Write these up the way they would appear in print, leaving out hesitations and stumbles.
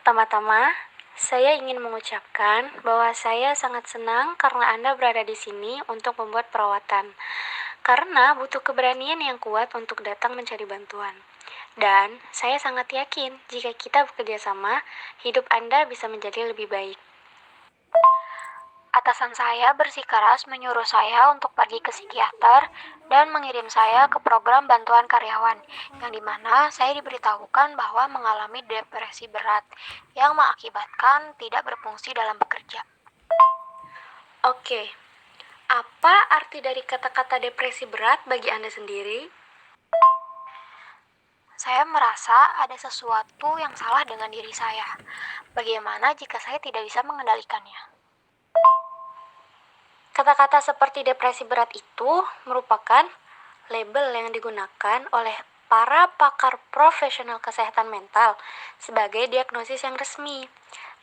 Pertama-tama, saya ingin mengucapkan bahwa saya sangat senang karena Anda berada di sini untuk membuat perawatan. Karena butuh keberanian yang kuat untuk datang mencari bantuan. Dan saya sangat yakin jika kita bekerja sama, hidup Anda bisa menjadi lebih baik. Atasan saya bersikeras menyuruh saya untuk pergi ke psikiater dan mengirim saya ke program bantuan karyawan, yang dimana saya diberitahukan bahwa mengalami depresi berat yang mengakibatkan tidak berfungsi dalam bekerja. Oke, apa arti dari kata-kata depresi berat bagi Anda sendiri? Saya merasa ada sesuatu yang salah dengan diri saya. Bagaimana jika saya tidak bisa mengendalikannya? Kata-kata seperti depresi berat itu merupakan label yang digunakan oleh para pakar profesional kesehatan mental sebagai diagnosis yang resmi.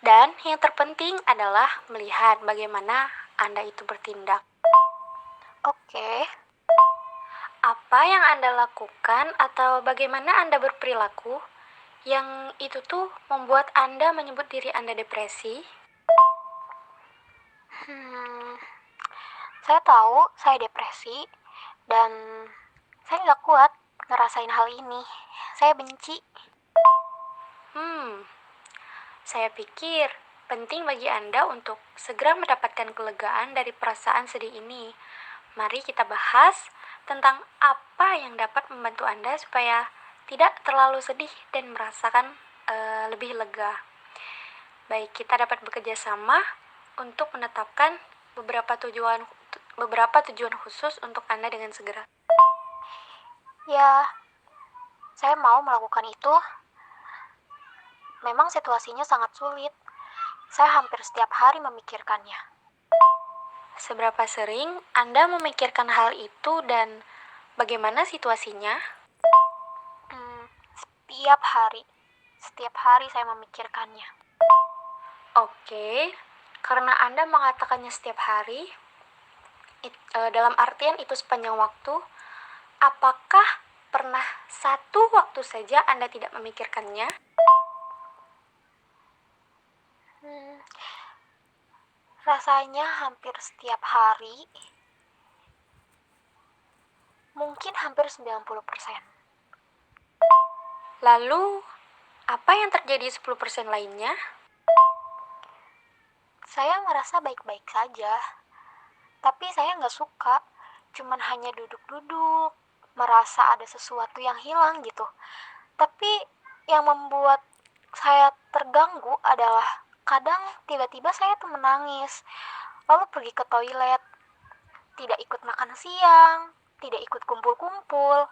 Dan yang terpenting adalah melihat bagaimana Anda itu bertindak. Oke, apa yang Anda lakukan atau bagaimana Anda berperilaku yang itu tuh membuat Anda menyebut diri Anda depresi? Saya tahu saya depresi dan saya nggak kuat ngerasain hal ini. Saya benci. Saya pikir penting bagi Anda untuk segera mendapatkan kelegaan dari perasaan sedih ini. Mari kita bahas tentang apa yang dapat membantu Anda supaya tidak terlalu sedih dan merasakan lebih lega. Baik, kita dapat bekerja sama untuk menetapkan beberapa tujuan khusus untuk Anda dengan segera. Ya, saya mau melakukan itu. Memang situasinya sangat sulit. Saya hampir setiap hari memikirkannya. Seberapa sering Anda memikirkan hal itu dan bagaimana situasinya? Setiap hari. Setiap hari saya memikirkannya. Oke, karena Anda mengatakannya setiap hari, dalam artian itu sepanjang waktu, apakah pernah satu waktu saja Anda tidak memikirkannya? Rasanya hampir setiap hari, mungkin hampir 90%. Lalu, apa yang terjadi 10% lainnya? Saya merasa baik-baik saja, tapi saya nggak suka, cuman hanya duduk-duduk, merasa ada sesuatu yang hilang gitu. Tapi yang membuat saya terganggu adalah kadang tiba-tiba saya tuh menangis, lalu pergi ke toilet, tidak ikut makan siang, tidak ikut kumpul-kumpul,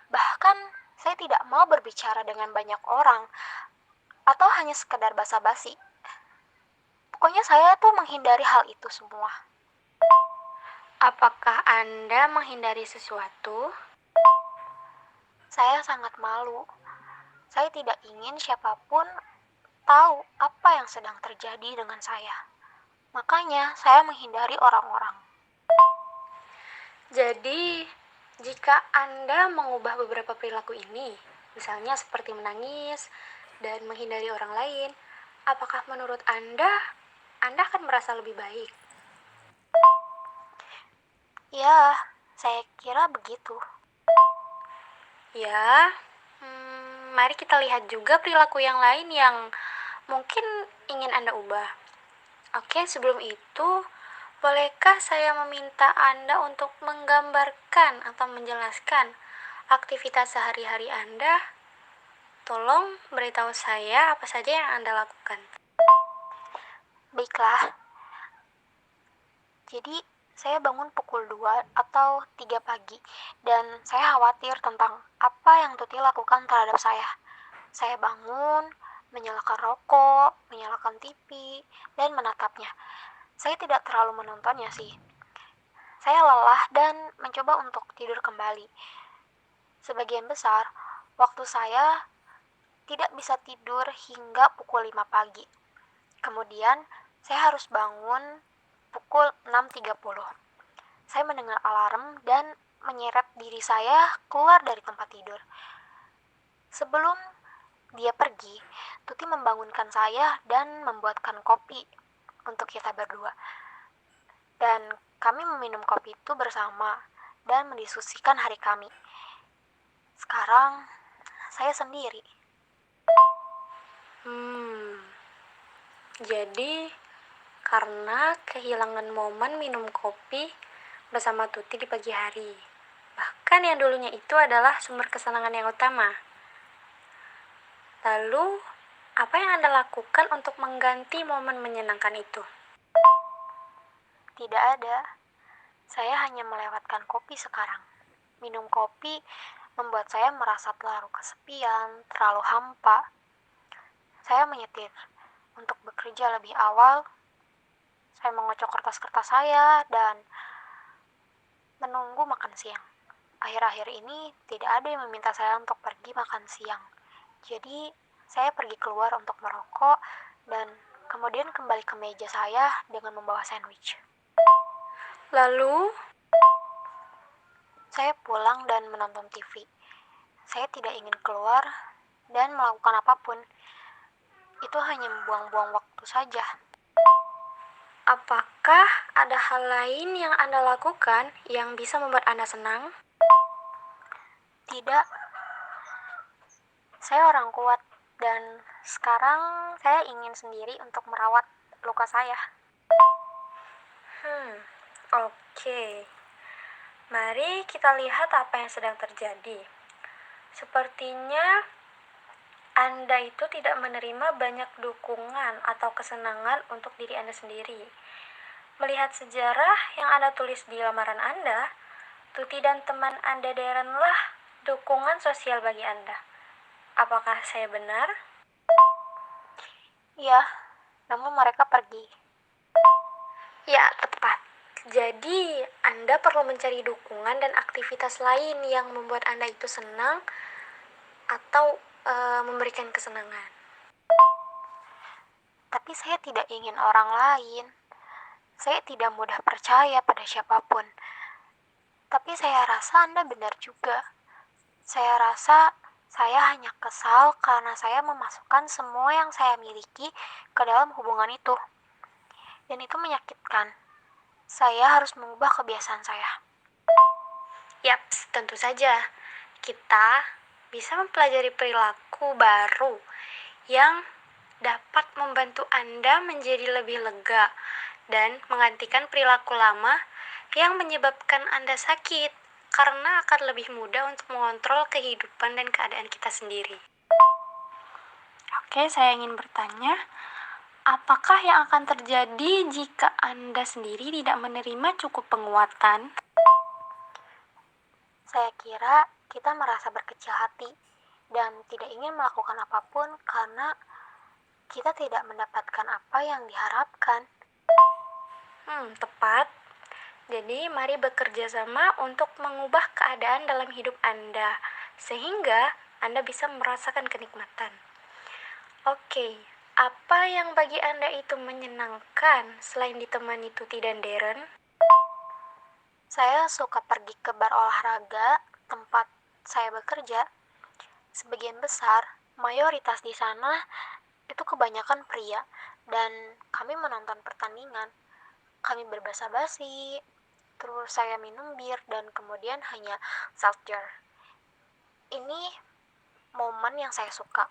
bahkan saya tidak mau berbicara dengan banyak orang, atau hanya sekedar basa-basi. Pokoknya saya tuh menghindari hal itu semua. Apakah Anda menghindari sesuatu? Saya sangat malu. Saya tidak ingin siapapun tahu apa yang sedang terjadi dengan saya. Makanya saya menghindari orang-orang. Jadi, jika Anda mengubah beberapa perilaku ini, misalnya seperti menangis dan menghindari orang lain, apakah menurut Anda akan merasa lebih baik? Ya, saya kira begitu. Ya, mari kita lihat juga perilaku yang lain yang mungkin ingin Anda ubah. Oke, sebelum itu, bolehkah saya meminta Anda untuk menggambarkan atau menjelaskan aktivitas sehari-hari Anda? Tolong beritahu saya apa saja yang Anda lakukan. Baiklah. Jadi, saya bangun pukul 2 atau 3 pagi dan saya khawatir tentang apa yang Tuti lakukan terhadap saya. Saya bangun, menyalakan rokok, menyalakan TV, dan menatapnya. Saya tidak terlalu menontonnya sih. Saya lelah dan mencoba untuk tidur kembali. Sebagian besar, waktu saya tidak bisa tidur hingga pukul 5 pagi. Kemudian, saya harus bangun pukul 6.30. Saya mendengar alarm dan menyeret diri saya keluar dari tempat tidur. Sebelum dia pergi, Tuti membangunkan saya dan membuatkan kopi untuk kita berdua. Dan kami meminum kopi itu bersama dan mendiskusikan hari kami. Sekarang saya sendiri. Jadi karena kehilangan momen minum kopi bersama Tuti di pagi hari. Bahkan yang dulunya itu adalah sumber kesenangan yang utama. Lalu, apa yang Anda lakukan untuk mengganti momen menyenangkan itu? Tidak ada. Saya hanya melewatkan kopi sekarang. Minum kopi membuat saya merasa terlalu kesepian, terlalu hampa. Saya menyetir untuk bekerja lebih awal. Saya mengocok kertas-kertas saya dan menunggu makan siang. Akhir-akhir ini tidak ada yang meminta saya untuk pergi makan siang. Jadi, saya pergi keluar untuk merokok dan kemudian kembali ke meja saya dengan membawa sandwich. Lalu, Saya pulang dan menonton TV. Saya tidak ingin keluar dan melakukan apapun. Itu hanya membuang-buang waktu saja. apakah ada hal lain yang Anda lakukan yang bisa membuat Anda senang? Tidak, saya orang kuat dan sekarang saya ingin sendiri untuk merawat luka saya. Oke. Mari kita lihat apa yang sedang terjadi. Sepertinya Anda itu tidak menerima banyak dukungan atau kesenangan untuk diri Anda sendiri. Melihat sejarah yang Anda tulis di lamaran Anda, Tuti dan teman Anda Darrenlah dukungan sosial bagi Anda. Apakah saya benar? Ya, namun mereka pergi. Ya, tepat. Jadi, Anda perlu mencari dukungan dan aktivitas lain yang membuat Anda itu senang atau memberikan kesenangan. Tapi saya tidak ingin orang lain. Saya tidak mudah percaya pada siapapun. Tapi saya rasa Anda benar juga. Saya rasa saya hanya kesal karena saya memasukkan semua yang saya miliki ke dalam hubungan itu. Dan itu menyakitkan. Saya harus mengubah kebiasaan saya. Yaps, tentu saja. Kita bisa mempelajari perilaku baru yang dapat membantu Anda menjadi lebih lega dan menggantikan perilaku lama yang menyebabkan Anda sakit karena akan lebih mudah untuk mengontrol kehidupan dan keadaan kita sendiri. Oke, saya ingin bertanya, apakah yang akan terjadi jika Anda sendiri tidak menerima cukup penguatan? Saya kira kita merasa berkecil hati dan tidak ingin melakukan apapun karena kita tidak mendapatkan apa yang diharapkan. Tepat. Jadi, mari bekerja sama untuk mengubah keadaan dalam hidup Anda, sehingga Anda bisa merasakan kenikmatan. Oke, apa yang bagi Anda itu menyenangkan selain ditemani Tuti dan Darren? Saya suka pergi ke bar olahraga tempat saya bekerja. Sebagian besar, mayoritas di sana itu kebanyakan pria dan kami menonton pertandingan. Kami berbasa-basi, terus saya minum bir dan kemudian hanya seltzer. Ini momen yang saya suka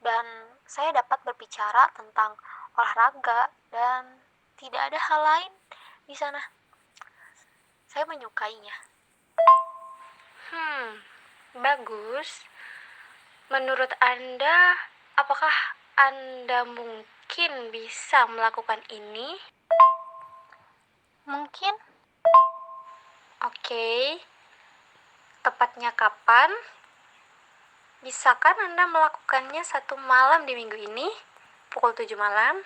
dan saya dapat berbicara tentang olahraga dan tidak ada hal lain di sana. Saya menyukainya. Bagus. Menurut Anda, apakah Anda mungkin bisa melakukan ini? Mungkin Oke. Tepatnya kapan? Bisakah Anda melakukannya satu malam di minggu ini? Pukul 7 malam?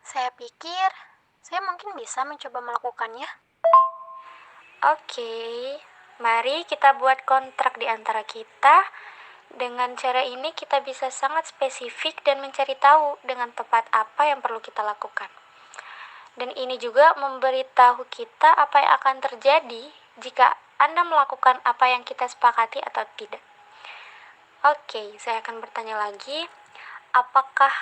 saya pikir saya mungkin bisa mencoba melakukannya. Oke. Mari kita buat kontrak di antara kita. Dengan cara ini kita bisa sangat spesifik dan mencari tahu dengan tepat apa yang perlu kita lakukan. Dan ini juga memberitahu kita apa yang akan terjadi jika Anda melakukan apa yang kita sepakati atau tidak. Oke, saya akan bertanya lagi. Apakah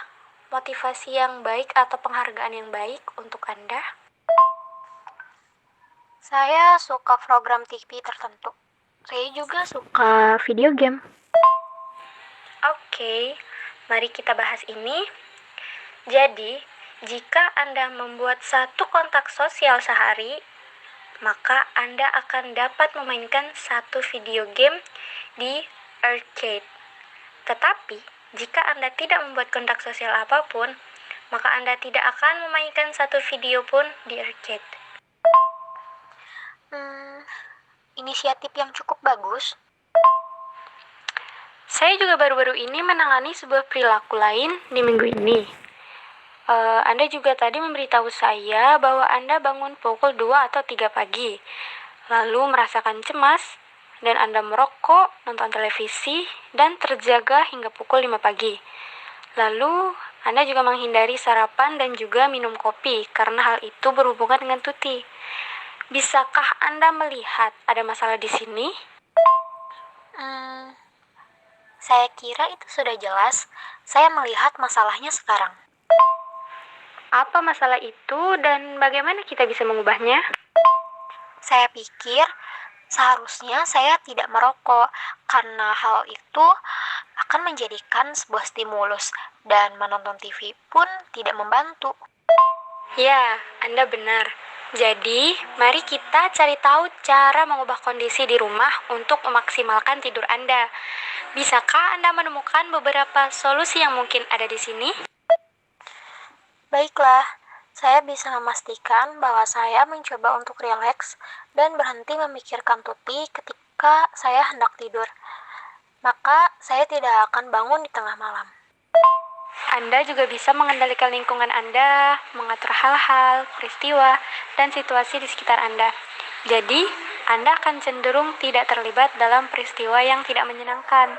motivasi yang baik atau penghargaan yang baik untuk Anda? Saya suka program TV tertentu. Saya juga suka video game. Oke, mari kita bahas ini. Jadi, jika Anda membuat satu kontak sosial sehari, maka Anda akan dapat memainkan satu video game di arcade. Tetapi, jika Anda tidak membuat kontak sosial apapun, maka Anda tidak akan memainkan satu video pun di arcade. Inisiatif yang cukup bagus. Saya juga baru-baru ini menangani sebuah perilaku lain di minggu ini. Anda juga tadi memberitahu saya bahwa Anda bangun pukul 2 atau 3 pagi, lalu merasakan cemas, dan Anda merokok, nonton televisi, dan terjaga hingga pukul 5 pagi. Lalu, Anda juga menghindari sarapan dan juga minum kopi karena hal itu berhubungan dengan tuti. Bisakah Anda melihat ada masalah di sini? Saya kira itu sudah jelas. Saya melihat masalahnya sekarang. Apa masalah itu dan bagaimana kita bisa mengubahnya? Saya pikir seharusnya saya tidak merokok karena hal itu akan menjadikan sebuah stimulus dan menonton TV pun tidak membantu. Ya, Anda benar. Jadi, mari kita cari tahu cara mengubah kondisi di rumah untuk memaksimalkan tidur Anda. Bisakah Anda menemukan beberapa solusi yang mungkin ada di sini? Baiklah, saya bisa memastikan bahwa saya mencoba untuk rileks dan berhenti memikirkan tuti ketika saya hendak tidur. Maka saya tidak akan bangun di tengah malam. Anda juga bisa mengendalikan lingkungan Anda, mengatur hal-hal, peristiwa, dan situasi di sekitar Anda. Jadi, Anda akan cenderung tidak terlibat dalam peristiwa yang tidak menyenangkan.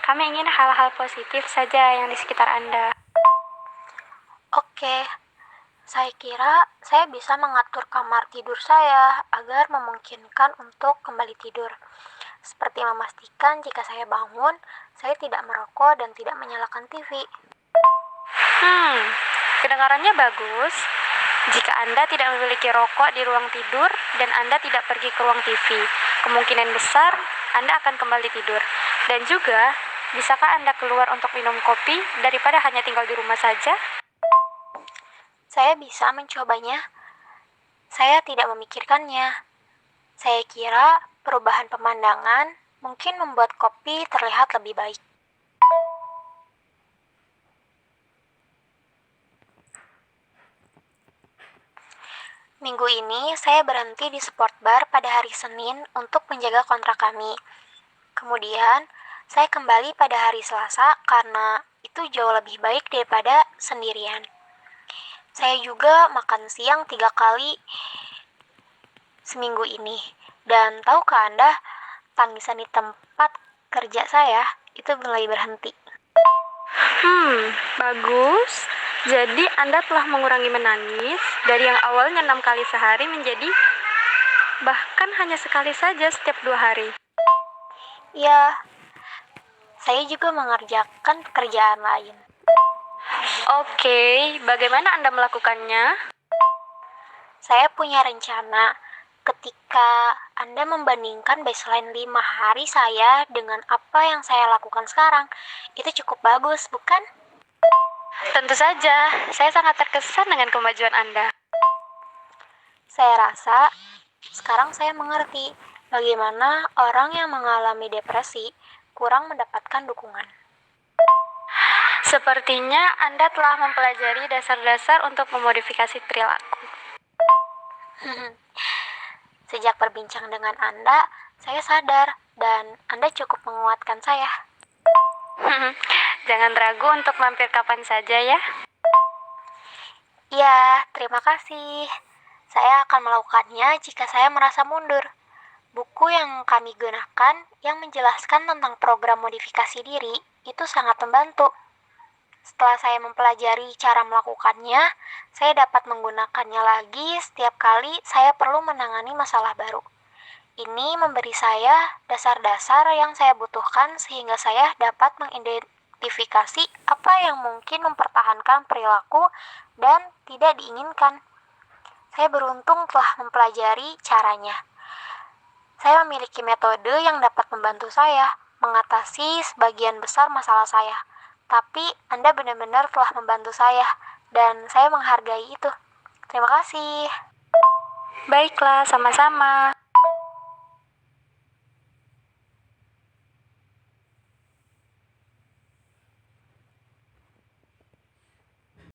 Kami ingin hal-hal positif saja yang di sekitar Anda. Oke, saya kira saya bisa mengatur kamar tidur saya agar memungkinkan untuk kembali tidur. Seperti memastikan jika saya bangun, saya tidak merokok dan tidak menyalakan TV. Kedengarannya bagus. Jika Anda tidak memiliki rokok di ruang tidur dan Anda tidak pergi ke ruang TV, kemungkinan besar Anda akan kembali tidur. Dan juga, bisakah Anda keluar untuk minum kopi daripada hanya tinggal di rumah saja? Saya bisa mencobanya. Saya tidak memikirkannya. Saya kira perubahan pemandangan mungkin membuat kopi terlihat lebih baik. Minggu ini saya berhenti di sport bar pada hari Senin untuk menjaga kontrak kami. Kemudian, saya kembali pada hari Selasa karena itu jauh lebih baik daripada sendirian. Saya juga makan siang 3 kali seminggu ini. Dan tahukah Anda, tangisan di tempat kerja saya itu mulai berhenti. Bagus. Jadi Anda telah mengurangi menangis dari yang awalnya 6 kali sehari menjadi bahkan hanya sekali saja setiap 2 hari. Ya, saya juga mengerjakan pekerjaan lain. Oke, bagaimana Anda melakukannya? Saya punya rencana. Ketika Anda membandingkan baseline 5 hari saya dengan apa yang saya lakukan sekarang, itu cukup bagus, bukan? Tentu saja, saya sangat terkesan dengan kemajuan Anda. Saya rasa sekarang saya mengerti bagaimana orang yang mengalami depresi kurang mendapatkan dukungan. Sepertinya Anda telah mempelajari dasar-dasar untuk memodifikasi perilaku. Sejak berbincang dengan Anda, saya sadar dan Anda cukup menguatkan saya. Jangan ragu untuk mampir kapan saja ya. Ya, terima kasih. Saya akan melakukannya jika saya merasa mundur. Buku yang kami gunakan yang menjelaskan tentang program modifikasi diri itu sangat membantu. Setelah saya mempelajari cara melakukannya, saya dapat menggunakannya lagi setiap kali saya perlu menangani masalah baru. Ini memberi saya dasar-dasar yang saya butuhkan sehingga saya dapat mengidentifikasi apa yang mungkin mempertahankan perilaku dan tidak diinginkan. Saya beruntung telah mempelajari caranya. Saya memiliki metode yang dapat membantu saya mengatasi sebagian besar masalah saya. Tapi Anda benar-benar telah membantu saya, dan saya menghargai itu. Terima kasih. Baiklah, sama-sama.